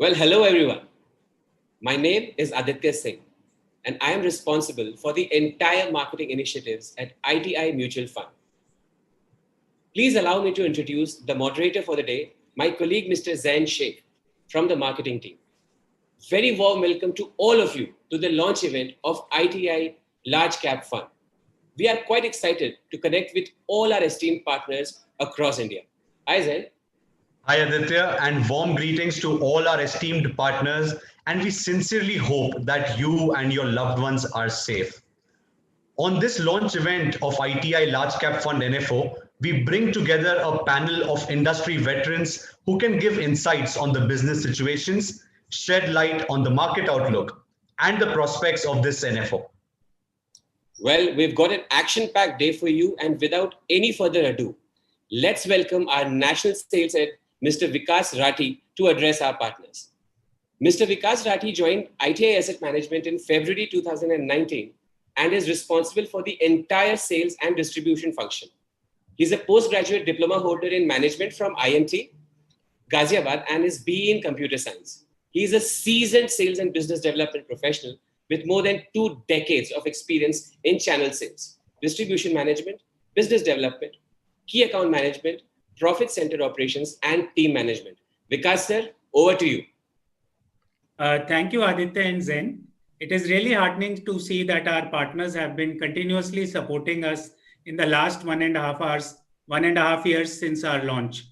Well, hello everyone. My name is Aditya Singh, and I am responsible for the entire marketing initiatives at ITI Mutual Fund. Please allow me to introduce the moderator for the day, my colleague Mr. Zain Sheikh from the marketing team. Very warm welcome to all of you to the launch event of ITI Large Cap Fund. We are quite excited to connect with all our esteemed partners across India. Hi Zain. Hi Aditya, and warm greetings to all our esteemed partners, and we sincerely hope that you and your loved ones are safe. On this launch event of ITI Large Cap Fund NFO, we bring together a panel of industry veterans who can give insights on the business situations, shed light on the market outlook, and the prospects of this NFO. Well, we've got an action-packed day for you, and without any further ado, let's welcome our National Sales Head, Mr. Vikas Rathi, to address our partners. Mr. Vikas Rathi joined ITI Asset Management in February 2019 and is responsible for the entire sales and distribution function. He's a postgraduate diploma holder in management from IMT, Ghaziabad, and is BE in computer science. He is a seasoned sales and business development professional with more than 2 decades of experience in channel sales, distribution management, business development, key account management, profit center operations, and team management. Vikas sir, over to you. Thank you, Aditya and Zain. It is really heartening to see that our partners have been continuously supporting us in the last 1.5 years since our launch.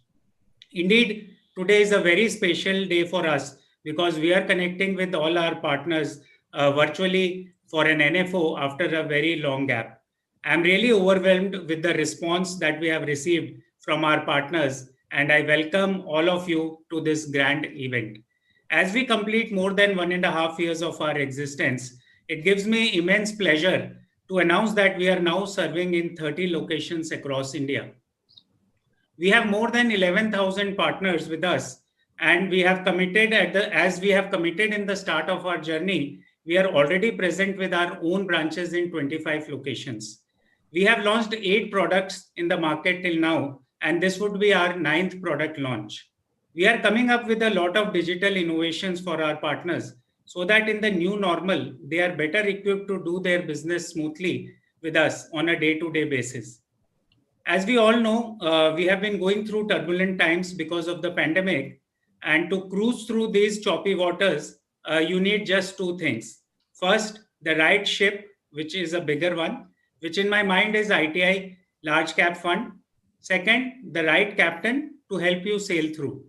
Indeed, today is a very special day for us because we are connecting with all our partners virtually for an NFO after a very long gap. I'm really overwhelmed with the response that we have received from our partners, and I welcome all of you to this grand event. As we complete more than 1.5 years of our existence, it gives me immense pleasure to announce that we are now serving in 30 locations across India. We have more than 11,000 partners with us, and we have committed as we have committed in the start of our journey, we are already present with our own branches in 25 locations. We have launched 8 products in the market till now, and this would be our 9th product launch. We are coming up with a lot of digital innovations for our partners so that in the new normal, they are better equipped to do their business smoothly with us on a day-to-day basis. As we all know, we have been going through turbulent times because of the pandemic, and to cruise through these choppy waters, you need just 2 things. First, the right ship, which is a bigger one, which in my mind is ITI Large Cap Fund. Second, the right captain to help you sail through.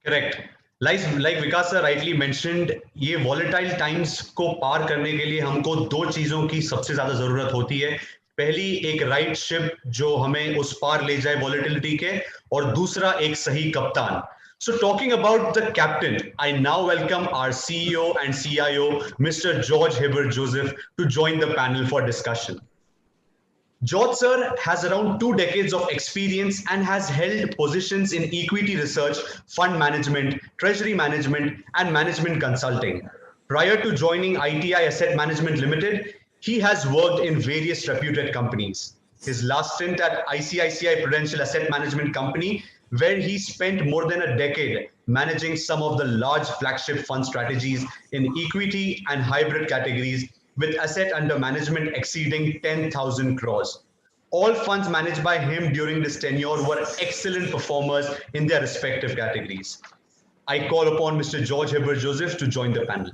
Correct. Like Vikas sir rightly mentioned, ये volatile times को पार करने के लिए हमको 2 चीजों की सबसे ज्यादा जरूरत होती है. पहली एक right ship जो हमें उस पार ले जाए volatility के, और दूसरा एक सही कप्तान. So talking about the captain, I now welcome our CEO and CIO, Mr. George Hibbert Joseph, to join the panel for discussion. George sir has around 2 decades of experience and has held positions in equity research, fund management, treasury management, and management consulting. Prior to joining ITI Asset Management Limited, he has worked in various reputed companies. His last stint at ICICI Prudential Asset Management Company, where he spent more than a decade managing some of the large flagship fund strategies in equity and hybrid categories, with asset under management exceeding 10,000 crores. All funds managed by him during this tenure were excellent performers in their respective categories. I call upon Mr. George Hibbert Joseph to join the panel.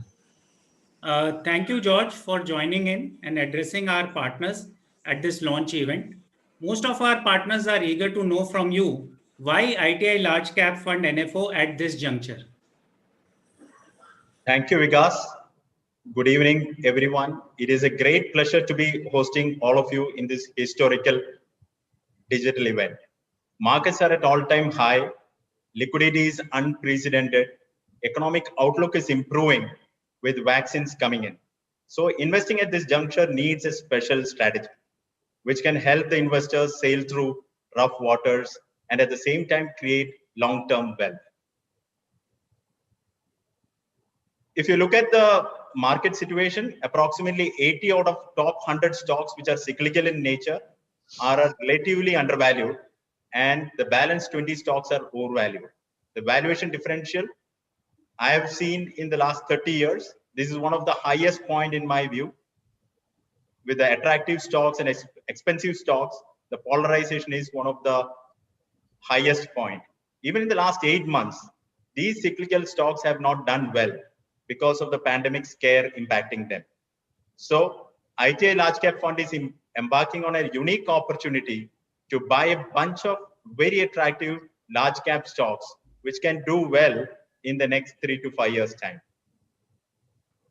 Thank you, George, for joining in and addressing our partners at this launch event. Most of our partners are eager to know from you why ITI Large Cap Fund NFO at this juncture. Thank you, Vikas. Good evening, everyone. It is a great pleasure to be hosting all of you in this historical digital event. Markets are at all-time high. Liquidity is unprecedented. Economic outlook is improving with vaccines coming in. So investing at this juncture needs a special strategy, which can help the investors sail through rough waters and at the same time create long-term wealth. If you look at the market situation, approximately 80 out of top 100 stocks which are cyclical in nature are relatively undervalued, and the balance 20 stocks are overvalued. The valuation differential I have seen in the last 30 years. This is one of the highest point in my view. With the attractive stocks and expensive stocks, the polarization is one of the highest point. Even in the last 8 months, these cyclical stocks have not done well because of the pandemic scare impacting them. So ITI Large Cap Fund is embarking on a unique opportunity to buy a bunch of very attractive large cap stocks, which can do well in the next 3 to 5 years time.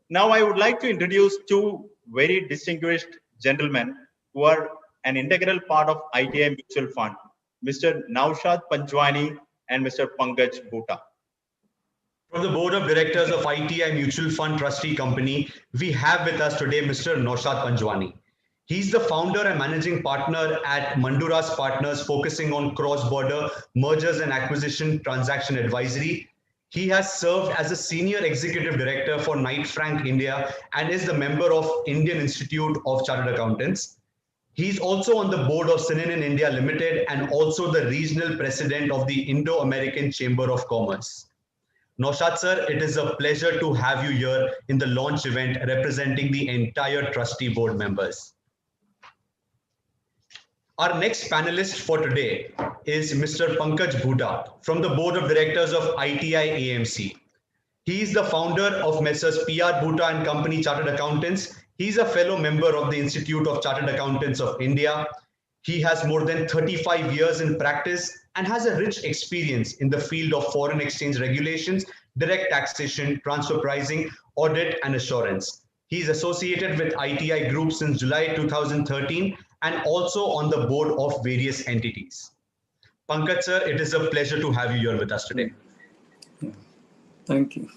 Now I would like to introduce two very distinguished gentlemen who are an integral part of ITI Mutual Fund, Mr. Naushad Panjwani and Mr. Pankaj Bhutta. From the board of directors of ITI Mutual Fund Trustee Company, we have with us today Mr. Naushad Panjwani. He's the founder and managing partner at Manduras Partners, focusing on cross-border mergers and acquisition transaction advisory. He has served as a senior executive director for Knight Frank India and is the member of Indian Institute of Chartered Accountants. He's also on the board of Synin India Limited and also the regional president of the Indo-American Chamber of Commerce. Naushad sir, it is a pleasure to have you here in the launch event representing the entire trustee board members. Our next panelist for today is Mr. Pankaj Bhutta from the board of directors of ITI AMC. He is the founder of Messrs. PR Bhutta and Company Chartered Accountants. He's a fellow member of the Institute of Chartered Accountants of India. He has more than 35 years in practice and has a rich experience in the field of foreign exchange regulations, direct taxation, transfer pricing, audit, and assurance. He is associated with ITI Group since July 2013 and also on the board of various entities. Pankaj sir, it is a pleasure to have you here with us today. Thank you.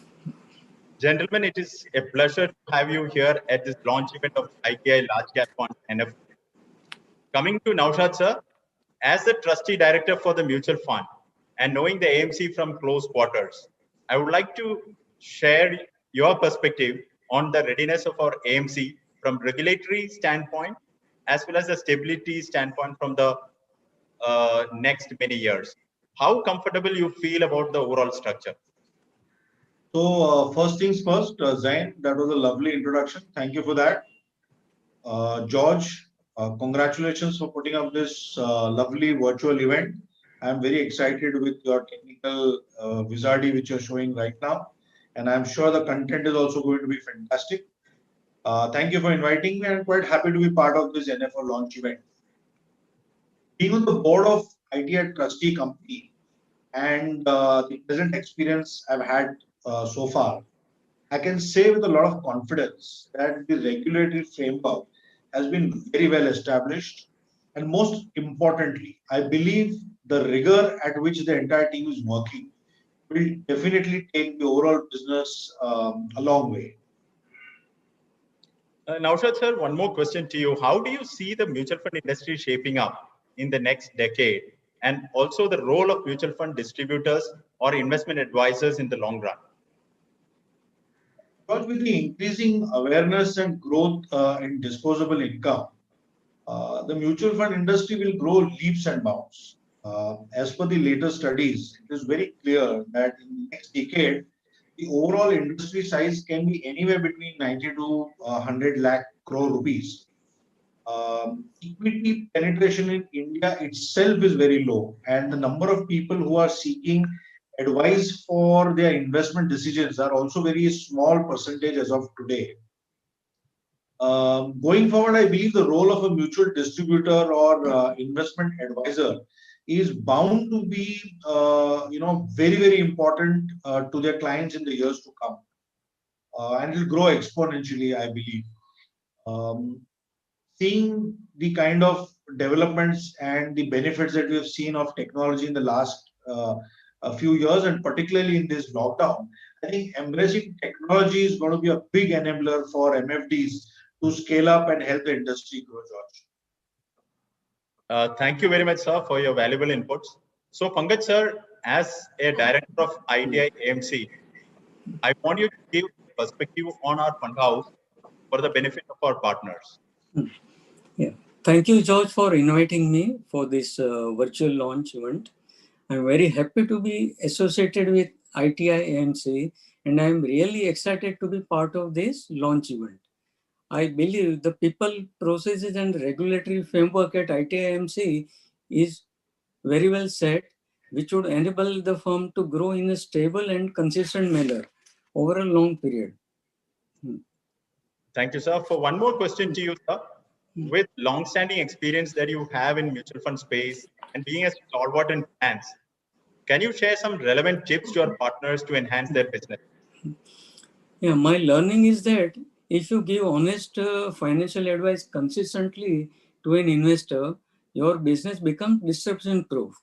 Gentlemen, it is a pleasure to have you here at this launch event of ITI Large Cap Fund NFO. Coming to Naushad sir, as the trustee director for the mutual fund and knowing the AMC from close quarters, I would like to share your perspective on the readiness of our AMC from regulatory standpoint, as well as the stability standpoint from the next many years. How comfortable you feel about the overall structure? So first things first, Zain, that was a lovely introduction. Thank you for that. George, congratulations for putting up this lovely virtual event. I'm very excited with your technical wizardry which you're showing right now. And I'm sure the content is also going to be fantastic. Thank you for inviting me. I'm quite happy to be part of this NFO launch event. Being on the board of ITI Trustee Company and the present experience I've had so far, I can say with a lot of confidence that the regulatory framework has been very well established. And most importantly, I believe the rigor at which the entire team is working will definitely take the overall business a long way. Naushad sir, one more question to you. How do you see the mutual fund industry shaping up in the next decade, and also the role of mutual fund distributors or investment advisors in the long run? Because with the increasing awareness and growth in disposable income, the mutual fund industry will grow leaps and bounds. As per the latest studies, it is very clear that in the next decade, the overall industry size can be anywhere between 90 to 100 lakh crore rupees. Equity penetration in India itself is very low, and the number of people who are seeking advice for their investment decisions are also very small percentage as of today. Going forward, I believe the role of a mutual distributor or investment advisor is bound to be, very, very important to their clients in the years to come, and it will grow exponentially, I believe. Seeing the kind of developments and the benefits that we have seen of technology in the last a few years, and particularly in this lockdown, I think embracing technology is going to be a big enabler for MFDs to scale up and help the industry grow, George. Thank you very much, sir, for your valuable inputs. So, Pankaj sir, as a director of ITI AMC, I want you to give perspective on our fund house for the benefit of our partners. Yeah, thank you, George, for inviting me for this virtual launch event. I'm very happy to be associated with ITI AMC and I am really excited to be part of this launch event. I believe the people, processes, and regulatory framework at ITI is very well set, which would enable the firm to grow in a stable and consistent manner over a long period. Thank you, sir. For one more question to you, sir. With long-standing experience that you have in mutual fund space and being a stalwart in finance, can you share some relevant tips to our partners to enhance their business? Yeah, my learning is that if you give honest financial advice consistently to an investor, your business becomes disruption proof.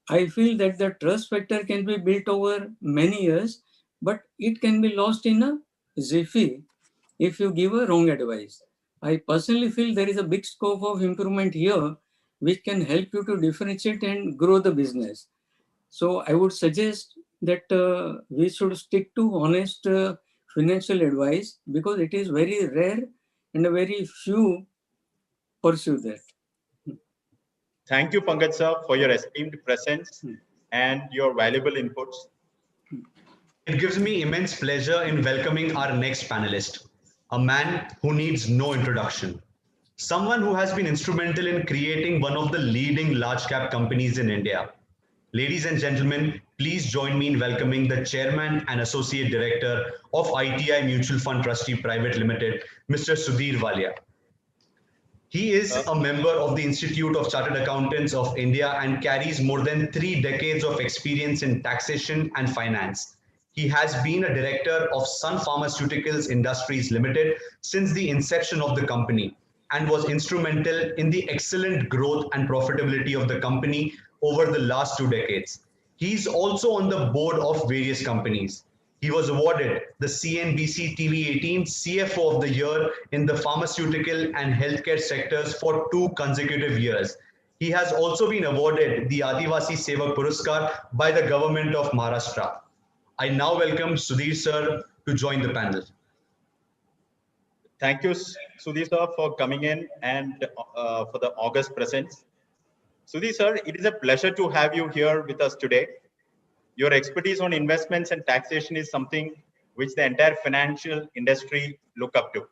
I feel that the trust factor can be built over many years, but it can be lost in a jiffy if you give a wrong advice. I personally feel there is a big scope of improvement here, which can help you to differentiate and grow the business. So I would suggest that we should stick to honest financial advice because it is very rare and very few pursue that. Thank you, Pankaj sir, for your esteemed presence and your valuable inputs. It gives me immense pleasure in welcoming our next panelist, a man who needs no introduction, someone who has been instrumental in creating one of the leading large cap companies in India. Ladies and gentlemen, please join me in welcoming the Chairman and Associate Director of ITI Mutual Fund Trustee Private Limited, Mr. Sudhir Walia. He is a member of the Institute of Chartered Accountants of India and carries more than 3 decades of experience in taxation and finance. He has been a director of Sun Pharmaceuticals Industries Limited since the inception of the company and was instrumental in the excellent growth and profitability of the company over the last 2 decades. He's also on the board of various companies. He was awarded the CNBC TV18 CFO of the Year in the pharmaceutical and healthcare sectors for 2 consecutive years. He has also been awarded the Adivasi Sevak Puraskar by the government of Maharashtra. I now welcome Sudhir sir to join the panel. Thank you, Sudhir sir, for coming in and for the August presence. Sudhir sir, it is a pleasure to have you here with us today. Your expertise on investments and taxation is something which the entire financial industry look up to.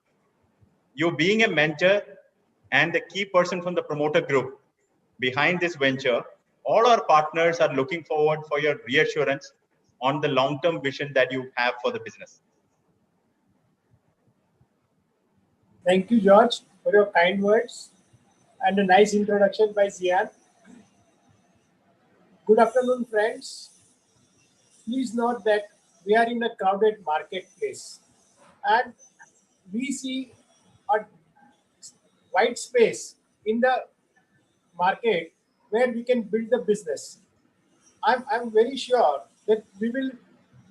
You being a mentor and the key person from the promoter group behind this venture, all our partners are looking forward for your reassurance on the long-term vision that you have for the business. Thank you, George, for your kind words and a nice introduction by Zian. Good afternoon, friends. Please note that we are in a crowded marketplace and we see a wide space in the market where we can build the business. I'm very sure that we will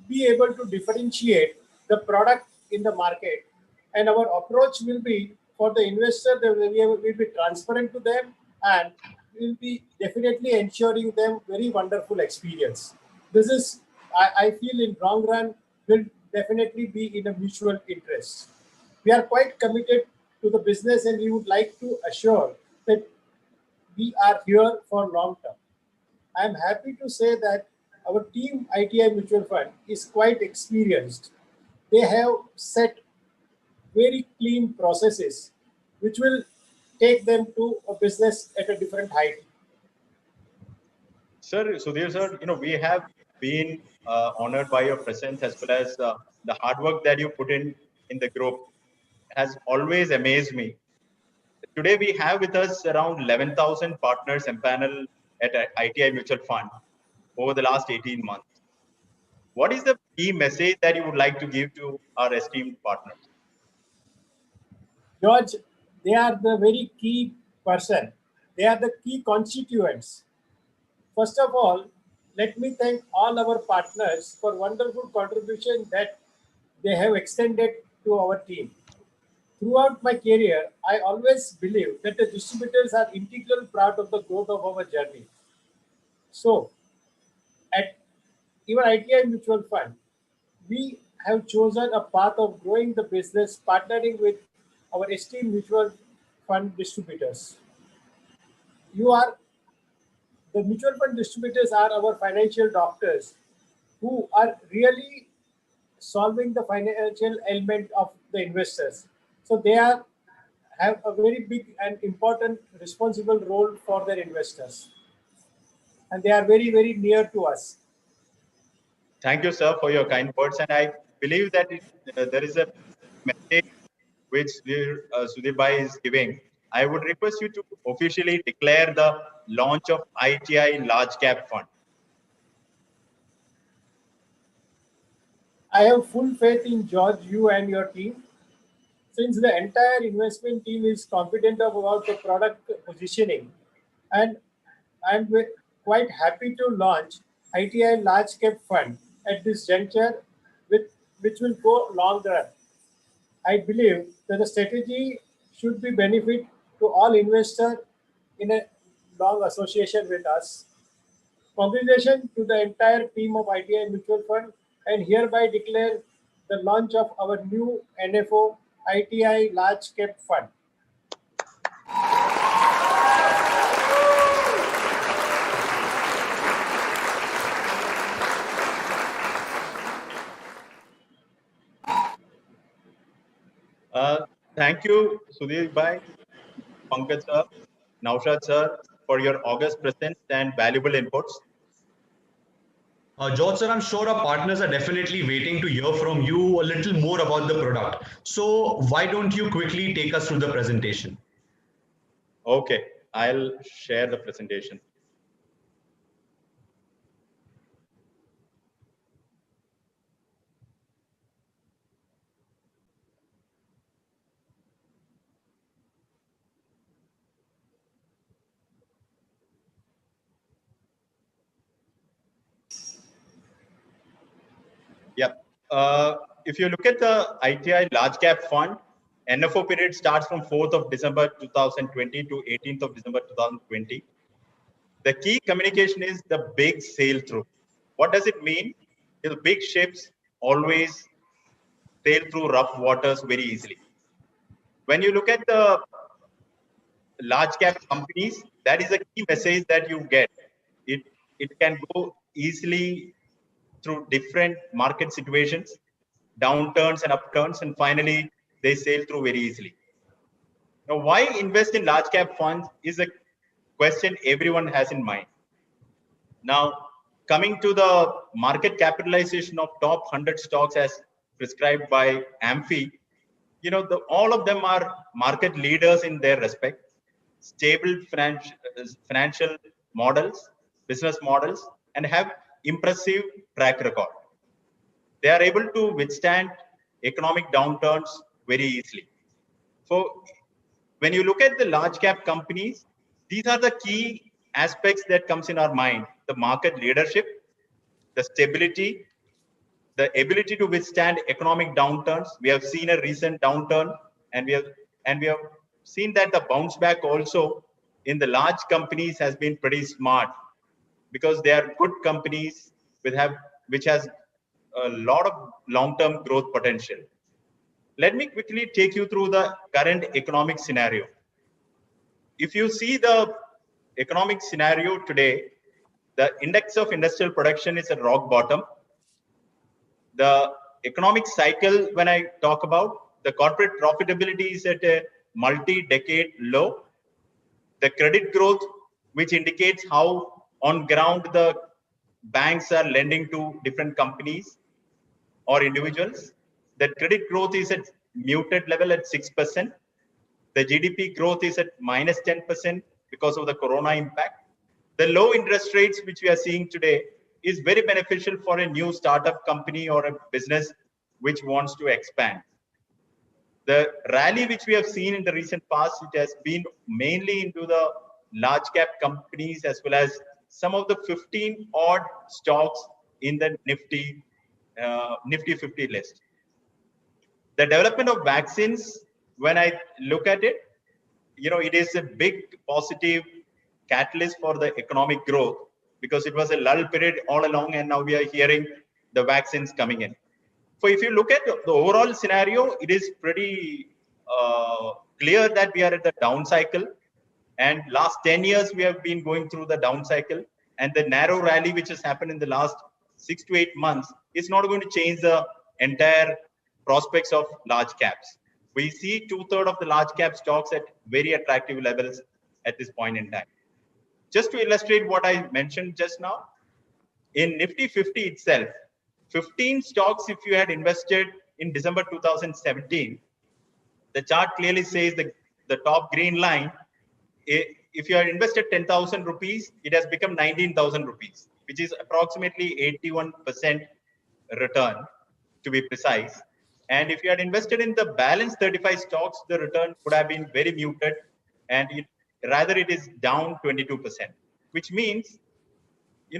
be able to differentiate the product in the market, and our approach will be for the investor that we will be transparent to them and will be definitely ensuring them very wonderful experience. This is, I feel, in long run will definitely be in a mutual interest. We are quite committed to the business and we would like to assure that we are here for long term. I am happy to say that our team ITI Mutual Fund is quite experienced. They have set very clean processes which will take them to a business at a different height. Sir, Sudhir sir, we have been honored by your presence as well as the hard work that you put in the group has always amazed me. Today we have with us around 11,000 partners and panel at ITI Mutual Fund over the last 18 months. What is the key message that you would like to give to our esteemed partners? George, they are the very key person. They are the key constituents. First of all, let me thank all our partners for wonderful contribution that they have extended to our team. Throughout my career, I always believe that the distributors are integral part of the growth of our journey. So, at even ITI Mutual Fund, we have chosen a path of growing the business, partnering with our esteemed mutual fund distributors. The mutual fund distributors are our financial doctors who are really solving the financial element of the investors. So they have a very big and important responsible role for their investors, and they are very, very near to us. Thank you, sir, for your kind words. And I believe that there is a message which Sudhir Bhai is giving. I would request you to officially declare the launch of ITI Large Cap Fund. I have full faith in George, you and your team. Since the entire investment team is confident about the product positioning, and I'm quite happy to launch ITI Large Cap Fund at this juncture, with which will go long run. I believe that the strategy should be benefit to all investors in a long association with us. Congratulations to the entire team of ITI Mutual Fund, and hereby declare the launch of our new NFO ITI Large Cap Fund. Thank you, Sudhir Bhai, Pankaj sir, Naushad sir, for your august presence and valuable inputs. George sir, I'm sure our partners are definitely waiting to hear from you a little more about the product. So why don't you quickly take us through the presentation? Okay, I'll share the presentation. Yep. If you look at the ITI Large Cap Fund, NFO period starts from 4th of December 2020 to 18th of December 2020. The key communication is the big sail through. What does it mean? The big ships always sail through rough waters very easily. When you look at the large cap companies, that is a key message that you get. It can go easily through different market situations, downturns and upturns, and finally they sail through very easily. Now, why invest in large cap funds is a question everyone has in mind. Now, coming to the market capitalization of top 100 stocks as prescribed by AMFI, all of them are market leaders in their respect, stable financial models, business models, and have impressive track record. They are able to withstand economic downturns very easily. So when you look at the large cap companies, these are the key aspects that comes in our mind: the market leadership, the stability, the ability to withstand economic downturns. We have seen a recent downturn, and we have seen that the bounce back also in the large companies has been pretty smart, because they are good companies which has a lot of long-term growth potential. Let me quickly take you through the current economic scenario. If you see the economic scenario today, the index of industrial production is at rock bottom. The economic cycle, when I talk about, the corporate profitability is at a multi-decade low. The credit growth, which indicates how on ground the banks are lending to different companies or individuals, that credit growth is at muted level at 6%. The GDP growth is at minus 10% because of the corona impact. The low interest rates which we are seeing today is very beneficial for a new startup company or a business which wants to expand. The rally which we have seen in the recent past, it has been mainly into the large cap companies, as well as some of the 15 odd stocks in the Nifty 50 list. The development of vaccines, when I look at it, it is a big positive catalyst for the economic growth, because it was a lull period all along, and now we are hearing the vaccines coming in. So if you look at the overall scenario, it is pretty clear that we are at the down cycle, and last 10 years we have been going through the down cycle, and the narrow rally which has happened in the last 6 to 8 months is not going to change the entire prospects of large caps. We see 2/3 of the large cap stocks at very attractive levels at this point in time. Just to illustrate what I mentioned just now, in Nifty 50 itself, 15 stocks, if you had invested in December 2017, the chart clearly says the top green line, if you had invested 10,000 rupees, it has become 19,000 rupees, which is approximately 81% return, to be precise. And if you had invested in the balance 35 stocks, the return would have been very muted, and rather it is down 22%, which means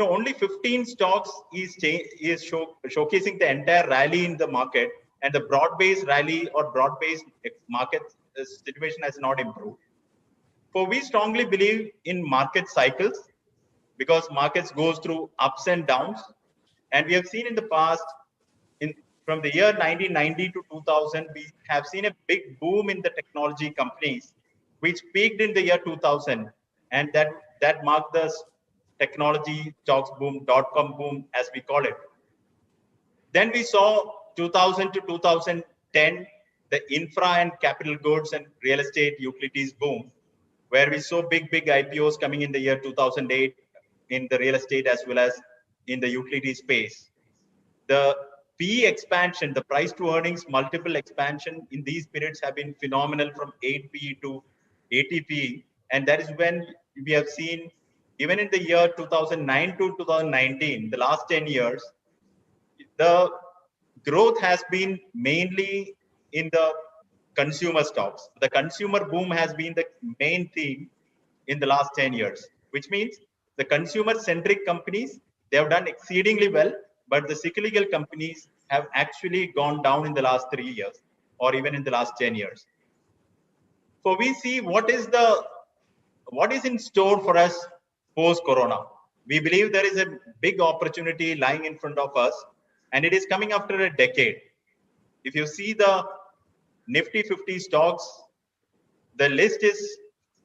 only 15 stocks is showcasing the entire rally in the market, and the broad-based rally or broad-based market situation has not improved. For we strongly believe in market cycles, because markets goes through ups and downs, and we have seen in the past, from the year 1990 to 2000, we have seen a big boom in the technology companies, which peaked in the year 2000, and that marked the technology stocks boom, .com boom, as we call it. Then we saw 2000 to 2010, the infra and capital goods and real estate utilities boom, where we saw big IPOs coming in the year 2008 in the real estate as well as in the utility space. The PE expansion, the price to earnings multiple expansion in these periods have been phenomenal, from 8 PE to 80 PE. And that is when we have seen, even in the year 2009 to 2019, the last 10 years, the growth has been mainly in the consumer stocks. The consumer boom has been the main theme in the last 10 years, which means the consumer-centric companies, they have done exceedingly well, but the cyclical companies have actually gone down in the last 3 years, or even in the last 10 years. So we see what is in store for us post-corona. We believe there is a big opportunity lying in front of us, and it is coming after a decade. If you see the Nifty 50 stocks, the list is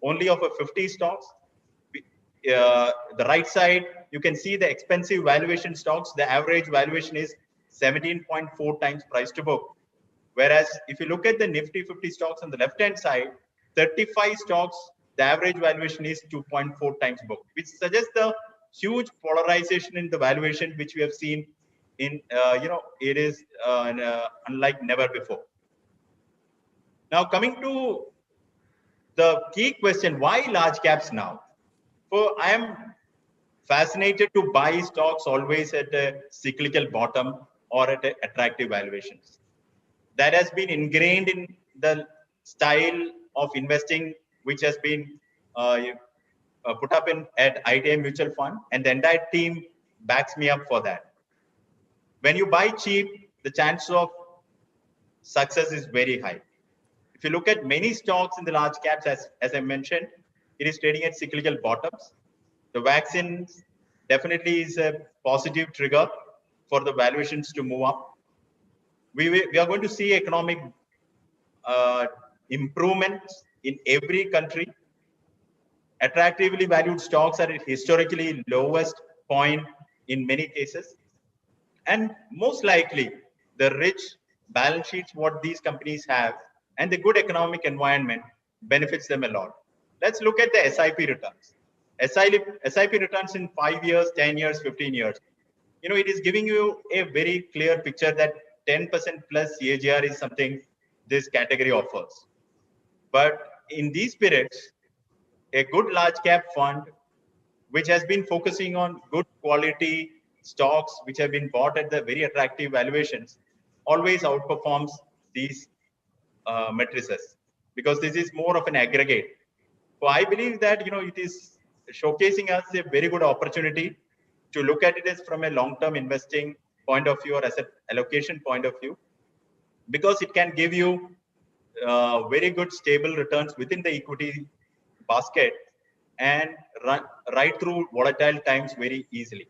only of a 50 stocks. The right side, you can see the expensive valuation stocks. The average valuation is 17.4 times price to book. Whereas if you look at the Nifty 50 stocks on the left-hand side, 35 stocks, the average valuation is 2.4 times book, which suggests the huge polarization in the valuation, which we have seen in, it is unlike never before. Now, coming to the key question, why large caps now? So I am fascinated to buy stocks always at a cyclical bottom or at attractive valuations. That has been ingrained in the style of investing, which has been put up at ITI Mutual Fund, and the entire team backs me up for that. When you buy cheap, the chance of success is very high. If you look at many stocks in the large caps, as I mentioned, it is trading at cyclical bottoms. The vaccines definitely is a positive trigger for the valuations to move up. We are going to see economic improvements in every country. Attractively valued stocks are at historically lowest point in many cases. And most likely, the rich balance sheets what these companies have and the good economic environment benefits them a lot. Let's look at the SIP returns. SIP returns in 5 years, 10 years, 15 years. It is giving you a very clear picture that 10% plus CAGR is something this category offers. But in these periods, a good large cap fund, which has been focusing on good quality stocks, which have been bought at the very attractive valuations, always outperforms these matrices, because this is more of an aggregate. So I believe that it is showcasing us a very good opportunity to look at it as from a long-term investing point of view or asset allocation point of view, because it can give you very good stable returns within the equity basket and run right through volatile times very easily.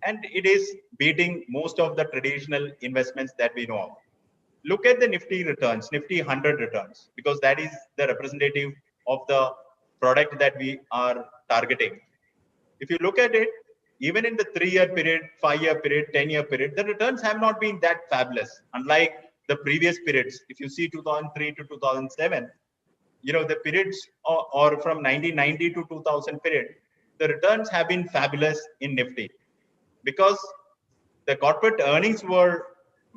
And it is beating most of the traditional investments that we know of. Look at the Nifty returns, Nifty 100 returns, because that is the representative of the product that we are targeting. If you look at it, even in the 3-year period, 5-year period, 10-year period, the returns have not been that fabulous. Unlike the previous periods, if you see 2003 to 2007, the periods or from 1990 to 2000 period, the returns have been fabulous in Nifty because the corporate earnings were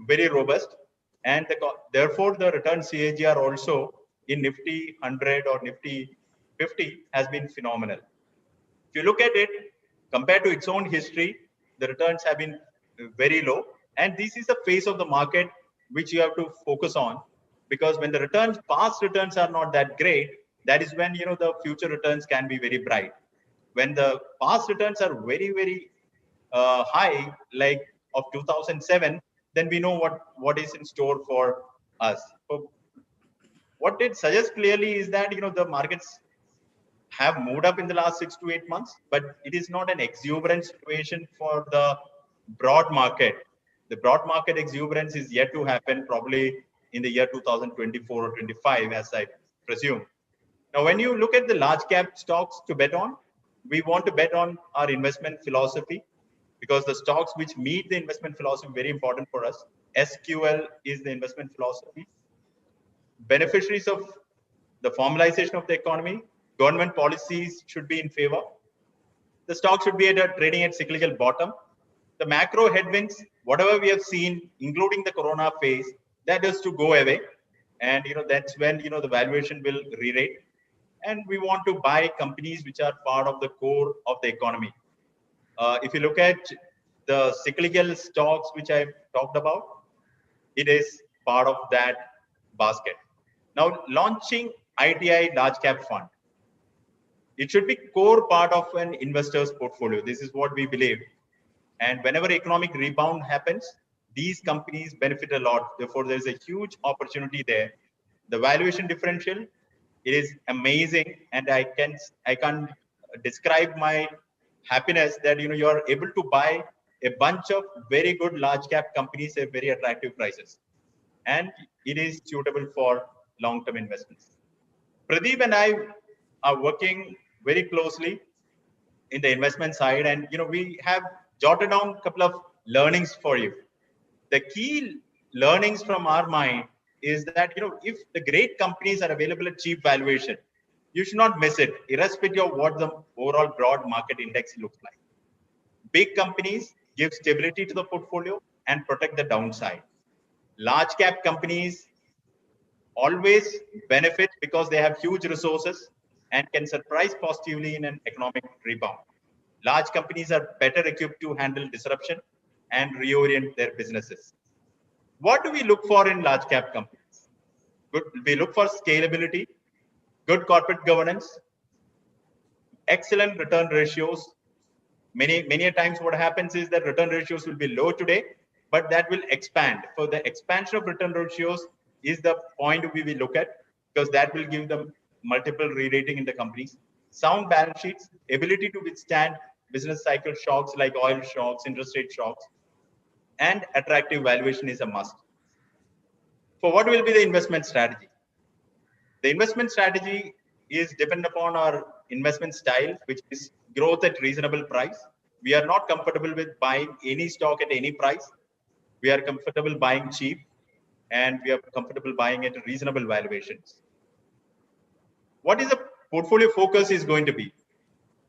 very robust, and therefore the return CAGR also in Nifty 100 or Nifty 50 has been phenomenal. If you look at it compared to its own history, the returns have been very low, and this is the phase of the market which you have to focus on, because when the past returns are not that great, that is when the future returns can be very bright. When the past returns are very, very high, like of 2007, then we know what is in store for us. So what it suggests clearly is that the markets have moved up in the last 6 to 8 months, but it is not an exuberant situation for the broad market. The broad market exuberance is yet to happen probably in the year 2024 or 25, as I presume. Now, when you look at the large cap stocks to bet on, we want to bet on our investment philosophy, because the stocks which meet the investment philosophy very important for us. SQL is the investment philosophy. Beneficiaries of the formalization of the economy, government policies should be in favor. The stock should be trading at cyclical bottom. The macro headwinds, whatever we have seen, including the corona phase, that is to go away. And that's when the valuation will re-rate. And we want to buy companies which are part of the core of the economy. If you look at the cyclical stocks which I talked about, it is part of that basket. Now, launching ITI large cap fund, it should be core part of an investor's portfolio. This is what we believe. And whenever economic rebound happens, these companies benefit a lot. Therefore, there is a huge opportunity there. The valuation differential, it is amazing, and I can't describe my happiness that you are able to buy a bunch of very good large cap companies at very attractive prices, and it is suitable for long-term investments. Pradeep and I are working very closely in the investment side, and we have jotted down a couple of learnings for you. The key learnings from our mind is that if the great companies are available at cheap valuation, you should not miss it, irrespective of what the overall broad market index looks like. Big companies give stability to the portfolio and protect the downside. Large cap companies always benefit because they have huge resources and can surprise positively in an economic rebound. Large companies are better equipped to handle disruption and reorient their businesses. What do we look for in large cap companies? We look for scalability, good corporate governance, excellent return ratios. Many times what happens is that return ratios will be low today, but that will expand. For the expansion of return ratios is the point we will look at, because that will give them multiple re-rating in the companies. Sound balance sheets, ability to withstand business cycle shocks like oil shocks, interest rate shocks, and attractive valuation is a must. For what will be the investment strategy? The investment strategy is dependent upon our investment style, which is growth at reasonable price. We are not comfortable with buying any stock at any price. We are comfortable buying cheap, and we are comfortable buying at reasonable valuations. What is the portfolio focus is going to be?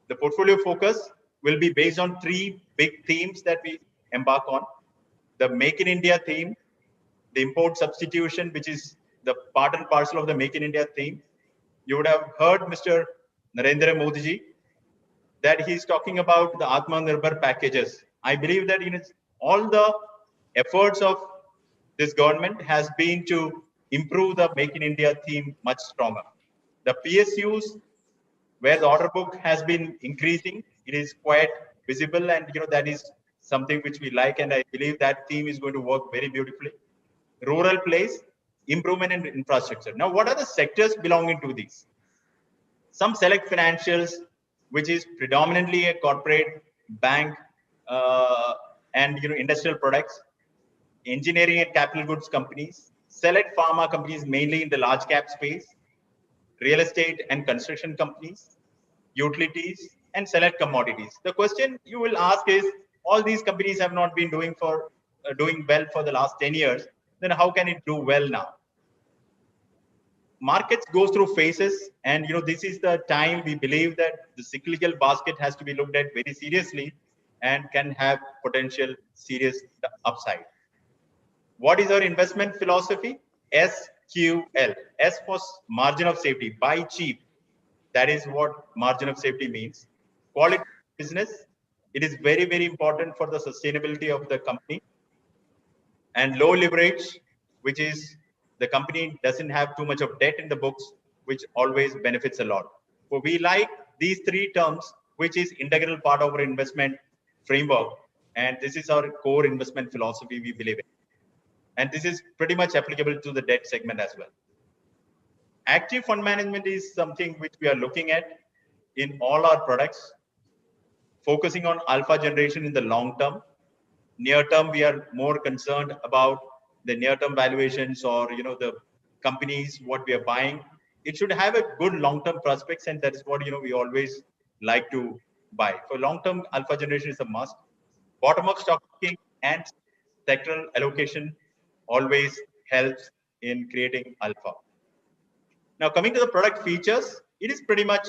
The portfolio focus will be based on 3 big themes that we embark on. The Make in India theme, the import substitution, which is the part and parcel of the Make in India theme. You would have heard Mr. Narendra Modi ji that he's talking about the Atmanirbhar packages. I believe that all the efforts of this government has been to improve the Make in India theme much stronger. The PSUs, where the order book has been increasing, it is quite visible, and that is something which we like, and I believe that theme is going to work very beautifully. Rural place, improvement in infrastructure. Now, what are the sectors belonging to these? Some select financials, which is predominantly a corporate bank and industrial products, engineering and capital goods companies, select pharma companies mainly in the large cap space, real estate and construction companies, utilities, and select commodities. The question you will ask is, all these companies have not been doing well for the last 10 years, then how can it do well now? Markets goes through phases, and this is the time we believe that the cyclical basket has to be looked at very seriously and can have potential serious upside. What is our investment philosophy? SQL. S for margin of safety. Buy cheap. That is what margin of safety means. Quality business. It is very, very important for the sustainability of the company. And low leverage, which is the company doesn't have too much of debt in the books, which always benefits a lot. So we like these three terms, which is integral part of our investment framework. And this is our core investment philosophy we believe in. And this is pretty much applicable to the debt segment as well. Active fund management is something which we are looking at in all our products, focusing on alpha generation in the long term. Near term, we are more concerned about the near-term valuations or the companies what we are buying. It should have a good long-term prospects, and that is what we always like to buy. For long-term, alpha generation is a must. Bottom-up stock picking and sectoral allocation always helps in creating alpha. Now, coming to the product features, it is pretty much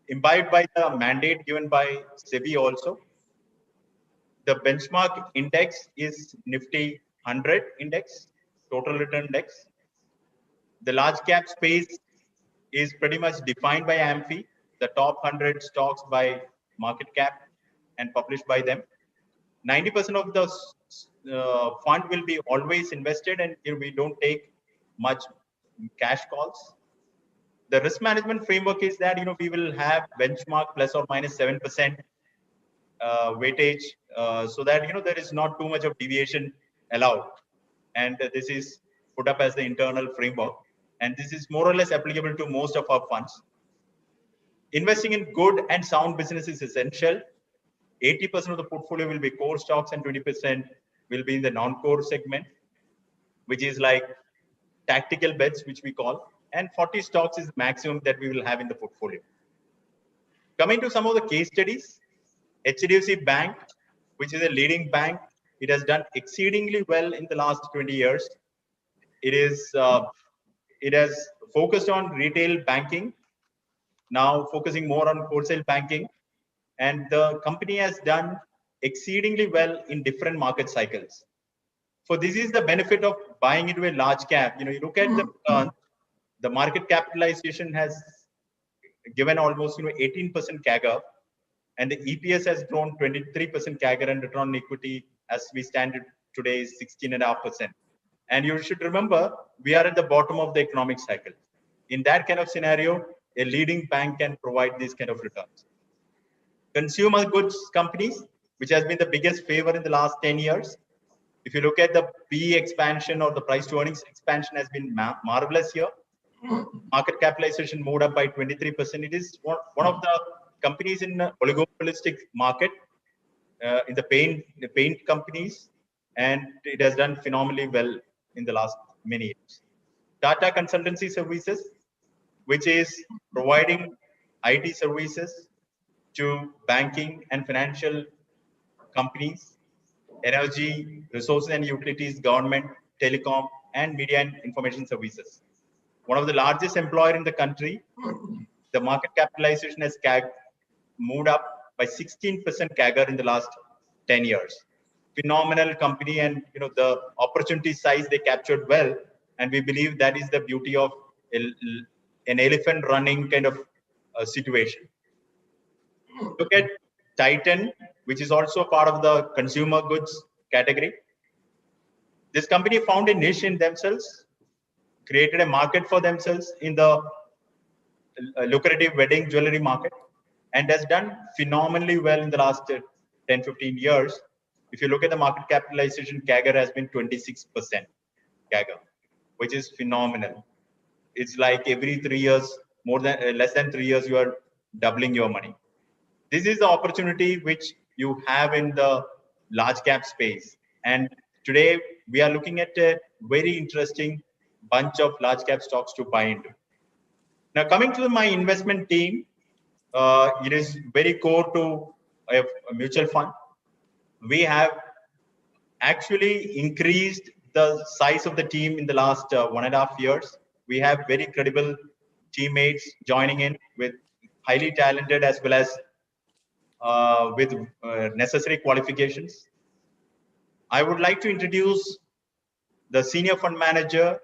imbibed by the mandate given by SEBI also. The benchmark index is Nifty 100 index, total return index. The large cap space is pretty much defined by AMFI, the top 100 stocks by market cap and published by them. 90% of the fund will be always invested, and we don't take much cash calls. The risk management framework is that we will have benchmark plus or minus 7% weightage, so that there is not too much of deviation allowed, and this is put up as the internal framework, and this is more or less applicable to most of our funds. Investing in good and sound business is essential. 80% of the portfolio will be core stocks and 20% will be in the non-core segment, which is like tactical bets, which we call, and 40 stocks is the maximum that we will have in the portfolio. Coming to some of the case studies, HDFC Bank, which is a leading bank, it has done exceedingly well in the last 20 years. It has focused on retail banking, now focusing more on wholesale banking, and the company has done exceedingly well in different market cycles. So this is the benefit of buying into a large cap. You look at the market capitalization has given almost 18% CAGR, and the EPS has grown 23% CAGR, and return on equity as we stand today is 16.5%. And you should remember, we are at the bottom of the economic cycle. In that kind of scenario, a leading bank can provide these kind of returns. Consumer goods companies, which has been the biggest favor in the last 10 years. If you look at the PE expansion or the price to earnings expansion has been marvelous here. Market capitalization moved up by 23%. It is one of the companies in the oligopolistic market, in the paint companies, and it has done phenomenally well in the last many years. Tata Consultancy Services, which is providing IT services to banking and financial companies, energy, resources and utilities, government, telecom, and media and information services. One of the largest employer in the country. The market capitalization has moved up by 16% CAGR in the last 10 years. Phenomenal company, and the opportunity size they captured well, and we believe that is the beauty of an elephant running kind of situation. Look at Titan, which is also part of the consumer goods category. This company found a niche in themselves, created a market for themselves in the lucrative wedding jewelry market, and has done phenomenally well in the last 10-15 years. If you look at the market capitalization, CAGR has been 26% CAGR, which is phenomenal. It's like every 3 years, less than 3 years, you are doubling your money. This is the opportunity which you have in the large cap space. And today we are looking at a very interesting bunch of large cap stocks to buy into. Now, coming to my investment team, it is very core to a mutual fund. We have actually increased the size of the team in the last 1.5 years. We have very credible teammates joining in with highly talented as well as with necessary qualifications. I would like to introduce the senior fund manager,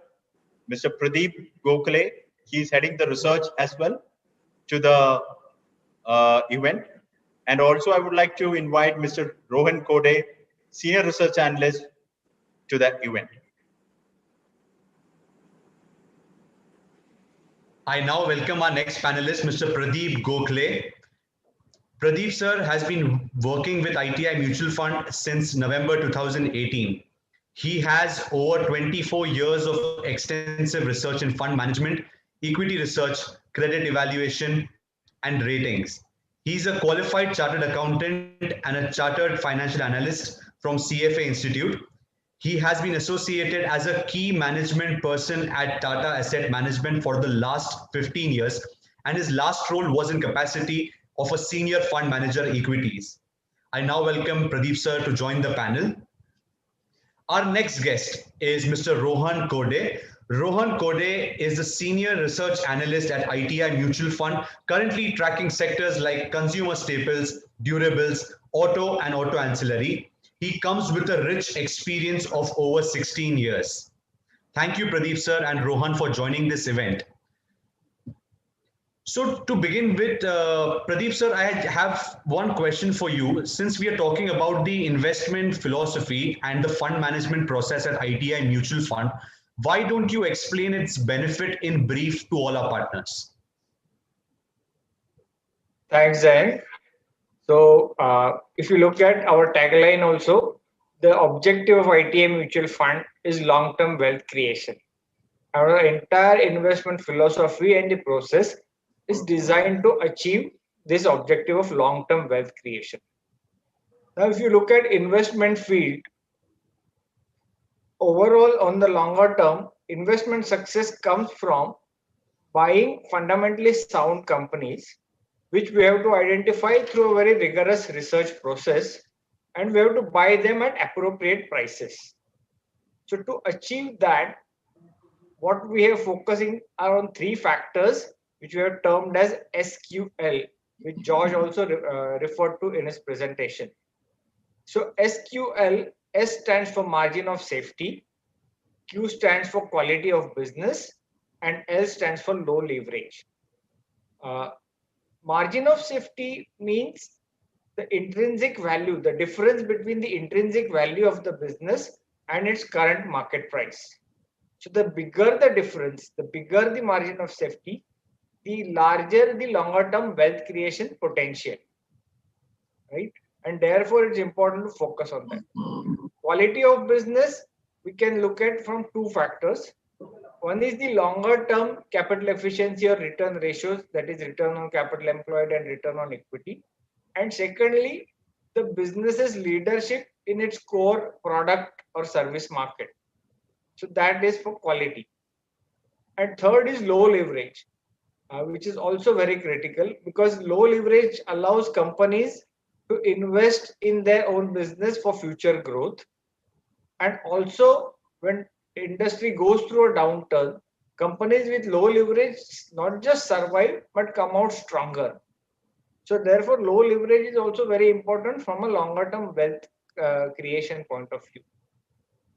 Mr. Pradeep Gokhale. He's heading the research as well to the event. And also I would like to invite Mr. Rohan Kode, senior research analyst, to the event. I now welcome our next panelist, Mr. Pradeep Gokhale. Pradeep sir has been working with ITI Mutual Fund since November 2018. He has over 24 years of extensive research in fund management, equity research, credit evaluation, and ratings. He's a qualified chartered accountant and a chartered financial analyst from CFA Institute. He has been associated as a key management person at Tata Asset Management for the last 15 years, and his last role was in capacity of a senior fund manager equities. I now welcome Pradeep sir to join the panel. Our next guest is Mr. Rohan Kode. Rohan Kode is the senior research analyst at ITI Mutual Fund, currently tracking sectors like consumer staples, durables, auto and auto ancillary. He comes with a rich experience of over 16 years. Thank you, Pradeep sir and Rohan, for joining this event. So to begin with, Pradeep sir, I have one question for you. Since we are talking about the investment philosophy and the fund management process at ITI Mutual Fund, why don't you explain its benefit in brief to all our partners? Thanks, Zain. So if you look at our tagline also, the objective of ITI Mutual Fund is long-term wealth creation. Our entire investment philosophy and the process is designed to achieve this objective of long-term wealth creation. Now, if you look at investment field, overall on the longer term, investment success comes from buying fundamentally sound companies, which we have to identify through a very rigorous research process, and we have to buy them at appropriate prices. So to achieve that, what we are focusing are on three factors, which we have termed as SQL, which George also referred to in his presentation. So SQL, S stands for margin of safety, Q stands for quality of business, and L stands for low leverage. Margin of safety means the intrinsic value, the difference between the intrinsic value of the business and its current market price. So the bigger the difference, the bigger the margin of safety, the larger the longer term wealth creation potential, right? And therefore it's important to focus on that. Quality of business, we can look at from two factors. One is the longer term capital efficiency or return ratios, that is return on capital employed and return on equity. And secondly, the business's leadership in its core product or service market. So that is for quality. And third is low leverage, which is also very critical, because low leverage allows companies to invest in their own business for future growth. And also, when industry goes through a downturn, companies with low leverage not just survive but come out stronger. So therefore, low leverage is also very important from a longer term wealth creation point of view.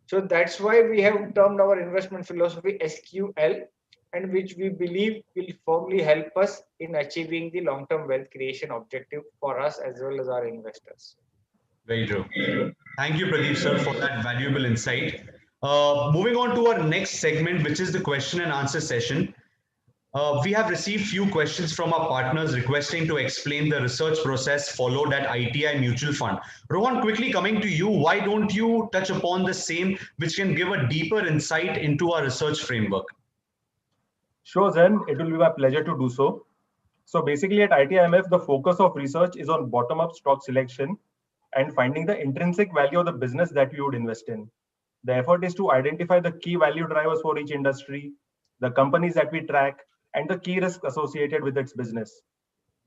So that's why we have termed our investment philosophy SQL, and which we believe will firmly help us in achieving the long-term wealth creation objective for us as well as our investors. Very true. Thank you, Pradeep sir, for that valuable insight. Moving on to our next segment, which is the question and answer session. We have received few questions from our partners requesting to explain the research process followed at ITI Mutual Fund. Rohan, quickly coming to you, why don't you touch upon the same, which can give a deeper insight into our research framework? Sure, Zen, it will be my pleasure to do so. So basically at ITIMF, the focus of research is on bottom-up stock selection and finding the intrinsic value of the business that we would invest in. The effort is to identify the key value drivers for each industry, the companies that we track, and the key risks associated with its business.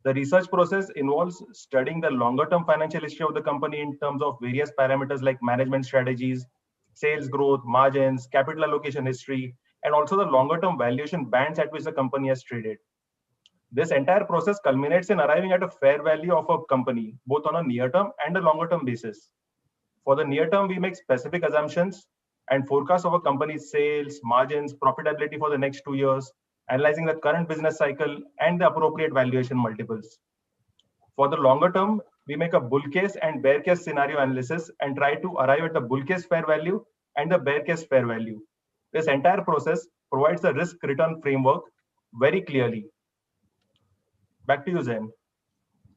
The research process involves studying the longer-term financial history of the company in terms of various parameters like management strategies, sales growth, margins, capital allocation history, and also the longer-term valuation bands at which the company has traded. This entire process culminates in arriving at a fair value of a company, both on a near-term and a longer-term basis. For the near term, we make specific assumptions and forecasts of a company's sales, margins, profitability for the next 2 years, analyzing the current business cycle and the appropriate valuation multiples. For the longer term, we make a bull case and bear case scenario analysis and try to arrive at the bull case fair value and the bear case fair value. This entire process provides a risk return framework very clearly. Back to you, Zen.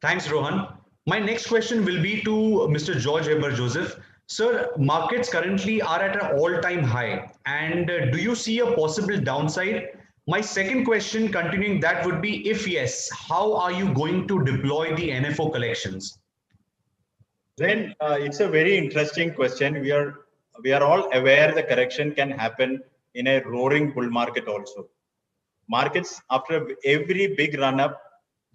Thanks, Rohan. My next question will be to Mr. George Weber Joseph. Sir, markets currently are at an all-time high. And do you see a possible downside? My second question, continuing that, would be, if yes, how are you going to deploy the NFO collections? Then it's a very interesting question. We are all aware the correction can happen in a roaring bull market also. Markets after every big run up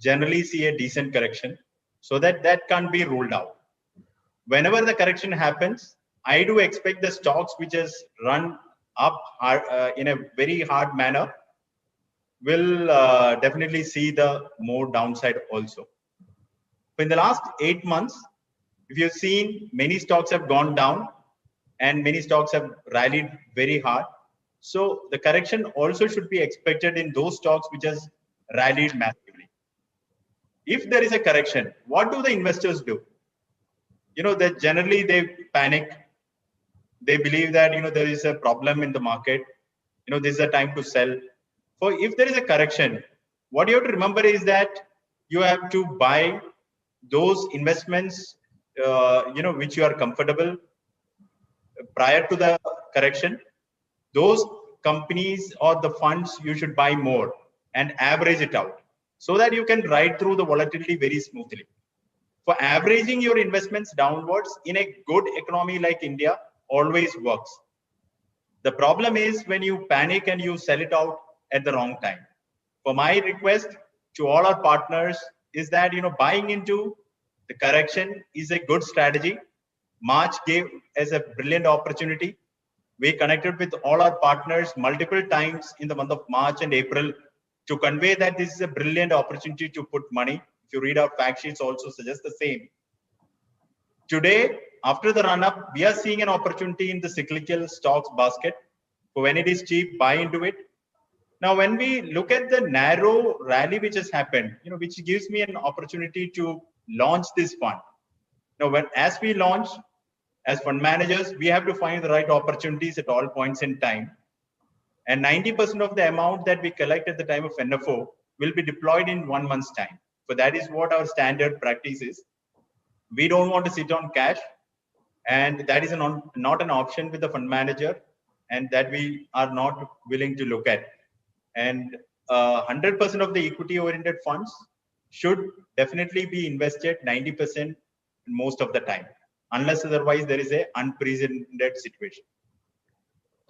generally see a decent correction, so that can't be ruled out. Whenever the correction happens, I do expect the stocks which has run up in a very hard manner will definitely see the more downside also. In the last 8 months, if you've seen, many stocks have gone down and many stocks have rallied very hard. So the correction also should be expected in those stocks which has rallied massively. If there is a correction, what do the investors do? That generally they panic. They believe that there is a problem in the market. This is a time to sell. For if there is a correction, what you have to remember is that you have to buy those investments which you are comfortable prior to the correction. Those companies or the funds you should buy more and average it out, so that you can ride through the volatility very smoothly. For averaging your investments downwards in a good economy like India always works. The problem is when you panic and you sell it out at the wrong time. For my request to all our partners is that buying into the correction is a good strategy. March gave us a brilliant opportunity. We connected with all our partners multiple times in the month of March and April to convey that this is a brilliant opportunity to put money. If you read our fact sheets, also suggest the same. Today, after the run-up, we are seeing an opportunity in the cyclical stocks basket. So when it is cheap, buy into it. Now, when we look at the narrow rally which has happened, which gives me an opportunity to launch this fund. Now, as we launch, as fund managers, we have to find the right opportunities at all points in time. And 90% of the amount that we collect at the time of NFO will be deployed in 1 month's time. So that is what our standard practice is. We don't want to sit on cash, and that is not an option with the fund manager, and that we are not willing to look at. And 100% of the equity-oriented funds should definitely be invested 90% most of the time, unless otherwise there is an unprecedented situation.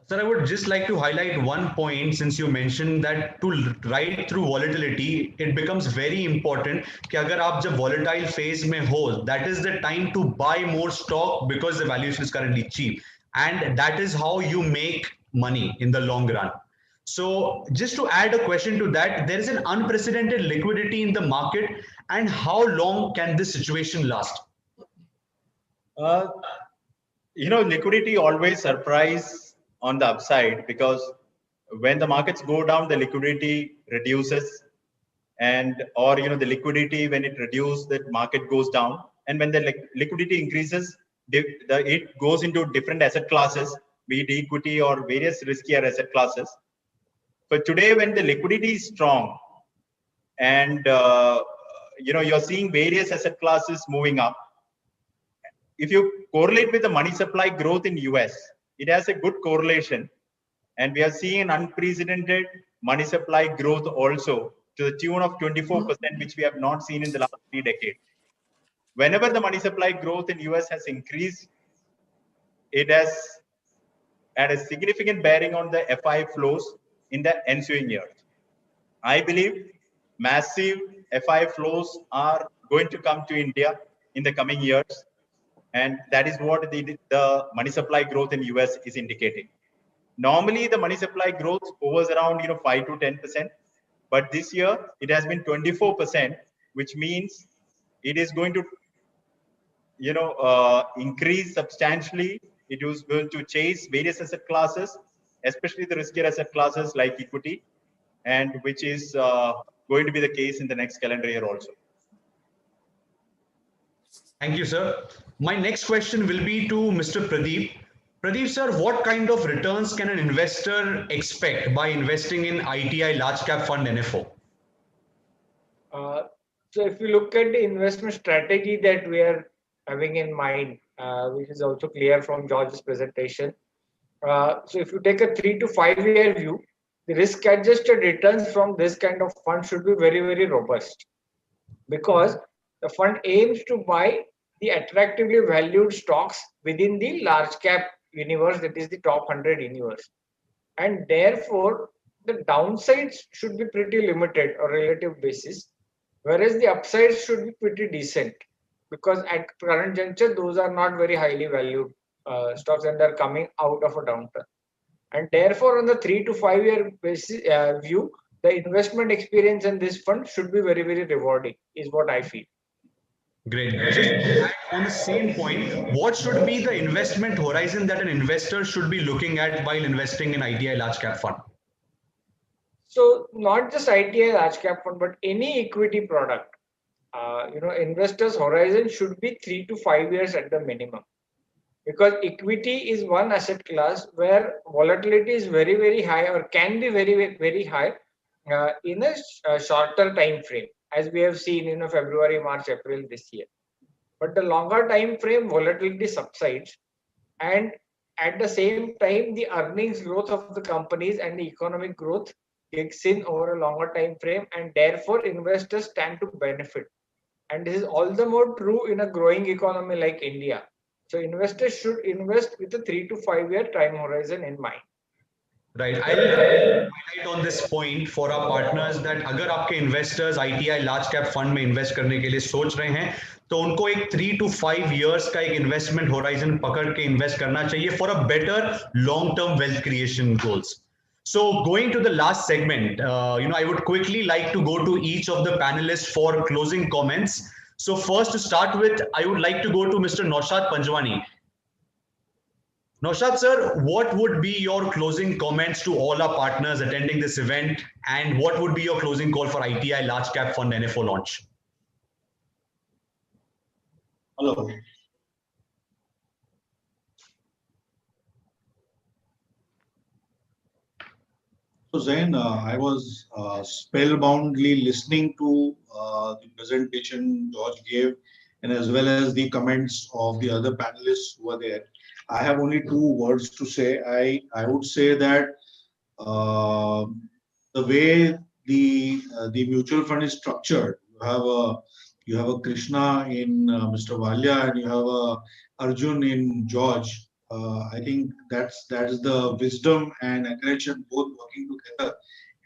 Sir, I would just like to highlight one point, since you mentioned that to ride through volatility, it becomes very important कि अगर आप जब volatile phase में हो, that is the time to buy more stock because the valuation is currently cheap. And that is how you make money in the long run. So just to add a question to that, there is an unprecedented liquidity in the market, and how long can this situation last? Liquidity always surprise on the upside, because when the markets go down, the liquidity reduces, or the liquidity, when it reduces, the market goes down, and when the liquidity increases, it goes into different asset classes, be it equity or various riskier asset classes. But today, when the liquidity is strong, and you're seeing various asset classes moving up, if you correlate with the money supply growth in US, it has a good correlation, and we are seeing an unprecedented money supply growth also to the tune of 24%, which we have not seen in the last 3 decades. Whenever the money supply growth in US has increased, it has had a significant bearing on the FI flows in the ensuing years. I believe massive FI flows are going to come to India in the coming years. And that is what the money supply growth in US is indicating. Normally, the money supply growth hovers around 5 to 10%, but this year it has been 24%, which means it is going to increase substantially. It is going to chase various asset classes, especially the riskier asset classes like equity, and which is going to be the case in the next calendar year also. Thank you, sir. My next question will be to Mr. Pradeep. Pradeep, sir, what kind of returns can an investor expect by investing in ITI Large Cap Fund NFO? So if you look at the investment strategy that we are having in mind, which is also clear from George's presentation. So if you take a 3 to 5 year view, the risk adjusted returns from this kind of fund should be very, very robust, because the fund aims to buy the attractively valued stocks within the large cap universe, that is the top 100 universe. And therefore, the downsides should be pretty limited or relative basis, whereas the upsides should be pretty decent, because at current juncture, those are not very highly valued stocks and they're coming out of a downturn. And therefore, on the 3 to 5 year basis view, the investment experience in this fund should be very, very rewarding, is what I feel. Great. Just on the same point, what should be the investment horizon that an investor should be looking at while investing in ITI Large Cap Fund? So not just ITI Large Cap Fund, but any equity product, investors' horizon should be 3 to 5 years at the minimum. Because equity is one asset class where volatility is very, very high, or can be very, very high in a shorter time frame, as we have seen in February, March, April this year. But the longer time frame, volatility subsides, and at the same time, the earnings growth of the companies and the economic growth kicks in over a longer time frame, and therefore investors stand to benefit. And this is all the more true in a growing economy like India. So investors should invest with a 3 to 5 year time horizon in mind. Right. I'll highlight on this point for our partners that अगर आपके investors ITI large cap fund में invest करने के लिए सोच रहे हैं, तो उनको एक 3 to 5 years का एक investment horizon पकड़ के invest करना चाहिए for a better long-term wealth creation goals. So going to the last segment, I would quickly like to go to each of the panelists for closing comments. So first, to start with, I would like to go to Mr. Naushad Panjwani. Naushad sir, what would be your closing comments to all our partners attending this event, and what would be your closing call for ITI Large Cap Fund NFO launch? Hello. So Zain, I was spellboundly listening to the presentation George gave, and as well as the comments of the other panelists who were there. I have only 2 words to say. I would say that the way the mutual fund is structured, you have a Krishna in Mr. Walia, and you have a Arjun in George. I think that's the wisdom and aggression both working together,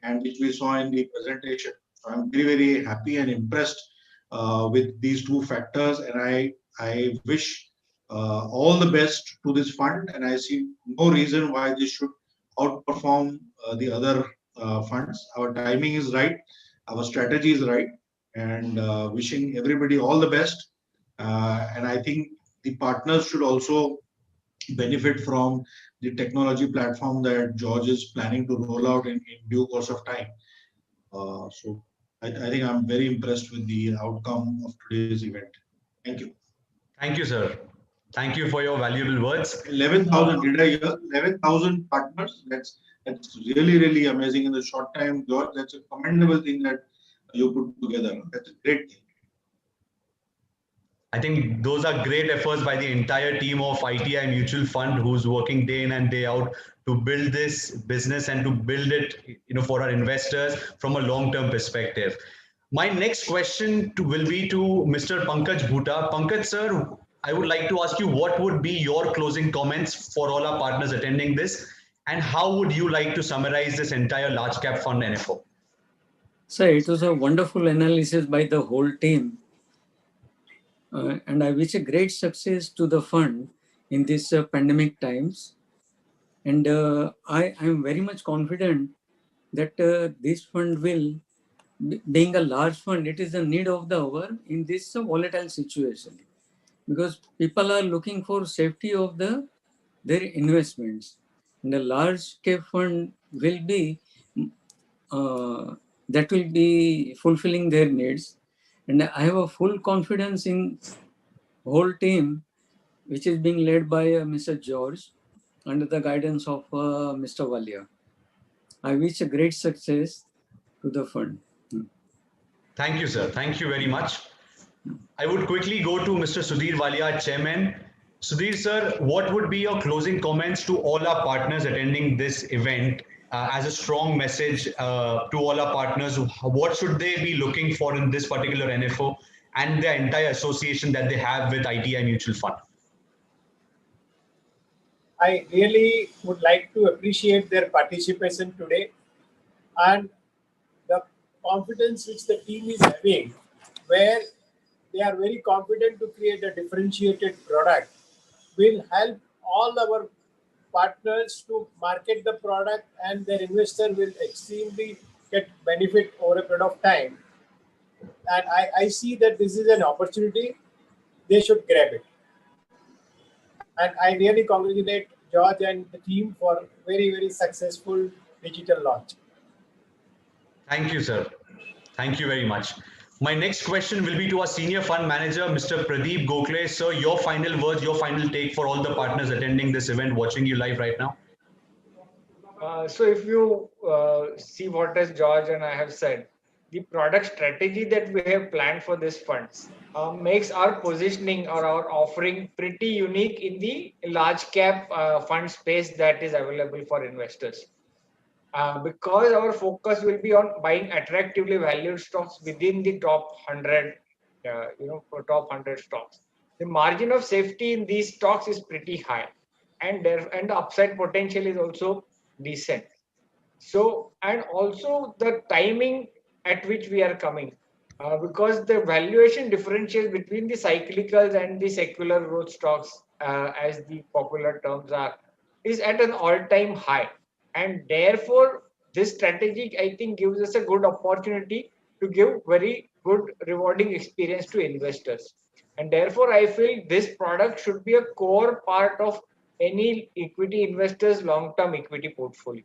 and which we saw in the presentation. So I'm very, very happy and impressed with these 2 factors, and I wish all the best to this fund, and I see no reason why this should outperform the other funds. Our timing is right, our strategy is right, and wishing everybody all the best. And I think the partners should also benefit from the technology platform that George is planning to roll out in due course of time. So I think I'm very impressed with the outcome of today's event. Thank you. Thank you, sir. Thank you for your valuable words. 11,000, did I hear? 11,000 partners. That's really, really amazing in the short time, George. That's a commendable thing that you put together. That's a great thing. I think those are great efforts by the entire team of ITI Mutual Fund, who's working day in and day out to build this business and to build it, for our investors from a long-term perspective. My next question will be to Mr. Pankaj Bhuta. Pankaj sir, I would like to ask you, what would be your closing comments for all our partners attending this, and how would you like to summarize this entire large cap fund NFO? So it was a wonderful analysis by the whole team. And I wish a great success to the fund in these pandemic times. And I am very much confident that this fund will, being a large fund, it is the need of the hour in this volatile situation, because people are looking for safety of their investments. And a large cap fund will be that will be fulfilling their needs. And I have a full confidence in whole team, which is being led by Mr. George under the guidance of Mr. Walia. I wish a great success to the fund. Thank you, sir. Thank you very much. I would quickly go to Mr. Sudhir Walia, Chairman. Sudhir, sir, what would be your closing comments to all our partners attending this event as a strong message to all our partners? What should they be looking for in this particular NFO and the entire association that they have with ITI Mutual Fund? I really would like to appreciate their participation today and the confidence which the team is having, where they are very confident to create a differentiated product, will help all our partners to market the product, and their investor will extremely get benefit over a period of time. And I see that this is an opportunity, they should grab it. And I really congratulate George and the team for very, very successful digital launch. Thank you, sir. Thank you very much. My next question will be to our senior fund manager, Mr. Pradeep Gokhale. Sir, your final words, your final take for all the partners attending this event, watching you live right now. So if you see what as George and I have said, the product strategy that we have planned for this funds makes our positioning or our offering pretty unique in the large cap fund space that is available for investors. Because our focus will be on buying attractively valued stocks within the top 100, top 100 stocks. The margin of safety in these stocks is pretty high, and the upside potential is also decent. So, and also the timing at which we are coming, because the valuation differential between the cyclicals and the secular growth stocks, as the popular terms are, is at an all-time high. And therefore, this strategy, I think, gives us a good opportunity to give very good rewarding experience to investors. And therefore, I feel this product should be a core part of any equity investor's long-term equity portfolio.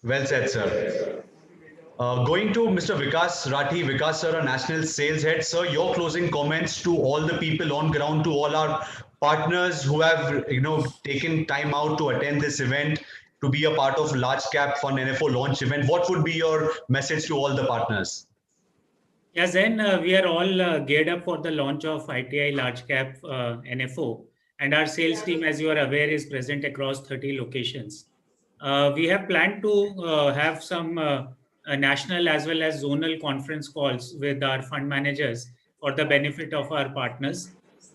Well said, sir. Going to Mr. Vikas Rathi, Vikas sir, our national sales head. Sir, your closing comments to all the people on ground, to all our partners who have taken time out to attend this event, to be a part of large cap fund NFO launch event. What would be your message to all the partners? Yes, then we are all geared up for the launch of ITI large cap NFO, and our sales team, as you are aware, is present across 30 locations. We have planned to have some national as well as zonal conference calls with our fund managers for the benefit of our partners,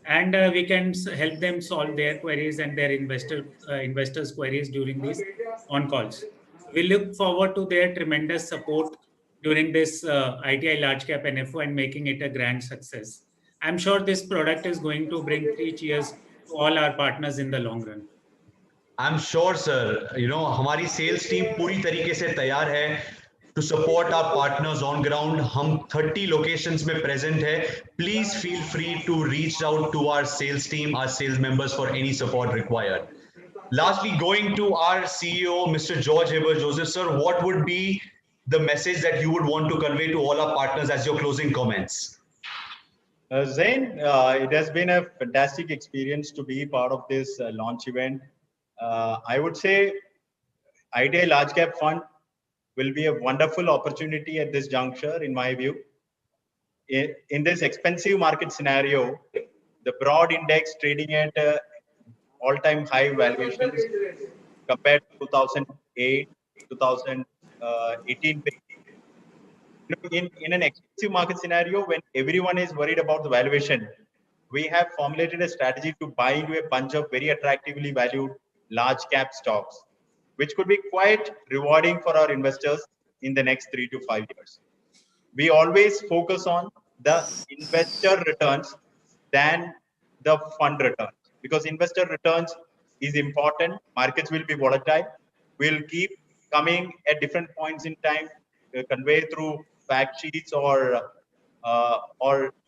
and we can help them solve their queries and their investors' queries during these on calls. We look forward to their tremendous support during this ITI large cap NFO and making it a grand success. I'm sure this product is going to bring 3 cheers to all our partners in the long run. I'm sure, sir. हमारी sales team पूरी तरीके से तैयार है to support our partners on ground. हम 30 locations में present है. Please feel free to reach out to our sales team, our sales members for any support required. Lastly, going to our CEO, Mr. George Haber-Joseph, sir, what would be the message that you would want to convey to all our partners as your closing comments? Zain, it has been a fantastic experience to be part of this launch event. I would say ITI Large Cap Fund will be a wonderful opportunity at this juncture, in my view. In this expensive market scenario, the broad index trading at all-time high valuations compared to 2008, 2018. In an expensive market scenario, when everyone is worried about the valuation, we have formulated a strategy to buy into a bunch of very attractively valued large cap stocks, which could be quite rewarding for our investors in the next 3 to 5 years. We always focus on the investor returns than the fund returns, because investor returns is important. Markets will be volatile. We'll keep coming at different points in time, convey through fact sheets or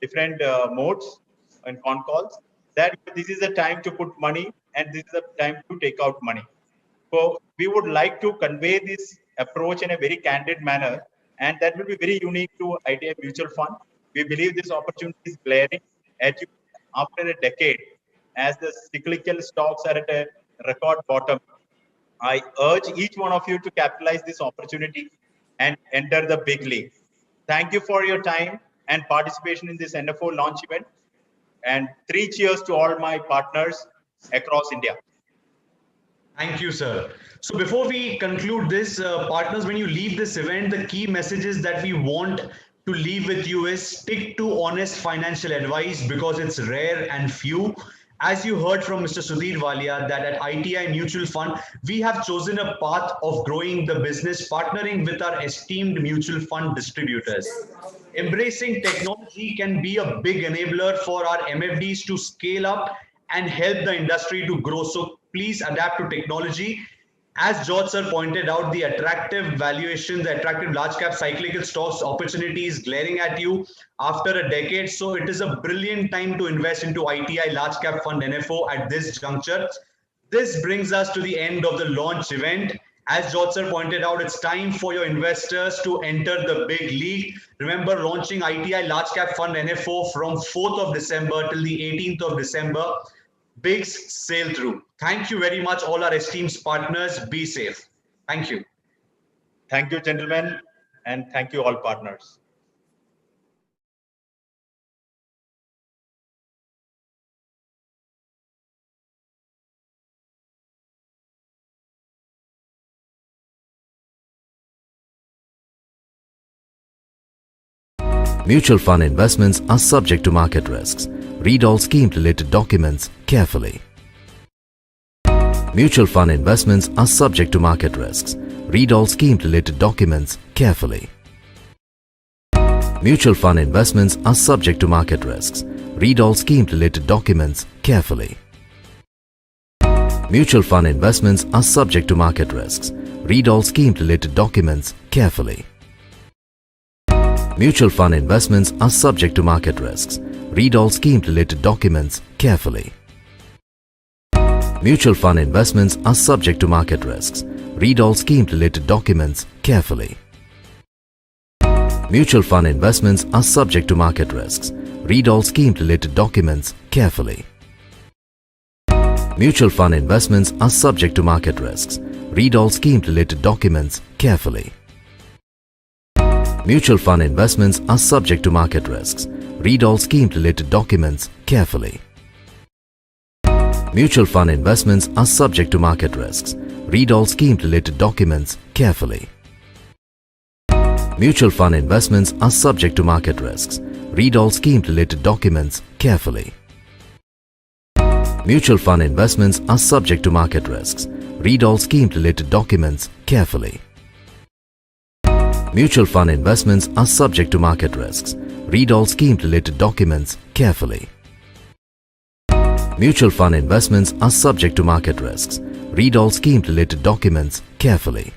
different modes and phone calls, that this is the time to put money and this is the time to take out money. So we would like to convey this approach in a very candid manner, and that will be very unique to ITI Mutual Fund. We believe this opportunity is glaring at you after a decade, as the cyclical stocks are at a record bottom. I urge each one of you to capitalize this opportunity and enter the big league. Thank you for your time and participation in this NFO launch event. And 3 cheers to all my partners across India. Thank you, sir. So before we conclude this, partners, when you leave this event, the key messages that we want to leave with you is stick to honest financial advice, because it's rare and few. As you heard from Mr. Sudhir Walia, that at ITI Mutual Fund, we have chosen a path of growing the business, partnering with our esteemed mutual fund distributors. Embracing technology can be a big enabler for our MFDs to scale up and help the industry to grow. So please adapt to technology. As George sir pointed out, the attractive valuation, the attractive large cap cyclical stocks opportunity is glaring at you after a decade. So it is a brilliant time to invest into ITI large cap fund NFO at this juncture. This brings us to the end of the launch event. As George sir pointed out, it's time for your investors to enter the big league. Remember, launching ITI large cap fund NFO from 4th of December till the 18th of December. Big sail through. Thank you very much, all our esteemed partners. Be safe. Thank you. Thank you, gentlemen, and thank you all partners. Mutual fund investments are subject to market risks. Read all scheme-related documents carefully. Mutual fund investments are subject to market risks. Read all scheme-related documents carefully. Mutual fund investments are subject to market risks. Read all scheme-related documents carefully. Mutual fund investments are subject to market risks. Read all scheme-related documents carefully. Mutual fund investments are subject to market risks. Read all scheme-related documents carefully. Mutual fund investments are subject to market risks. Read all scheme-related documents carefully. Mutual fund investments are subject to market risks. Read all scheme-related documents carefully. Mutual fund investments are subject to market risks. Read all scheme-related documents carefully. Mutual fund investments are subject to market risks. Read all scheme-related documents carefully. Mutual fund investments are subject to market risks. Read all scheme-related documents carefully. Mutual fund investments are subject to market risks. Read all scheme-related documents carefully. Mutual fund investments are subject to market risks. Read all scheme-related documents carefully. Mutual fund investments are subject to market risks. Read all scheme-related documents carefully. Mutual fund investments are subject to market risks. Read all scheme-related documents carefully.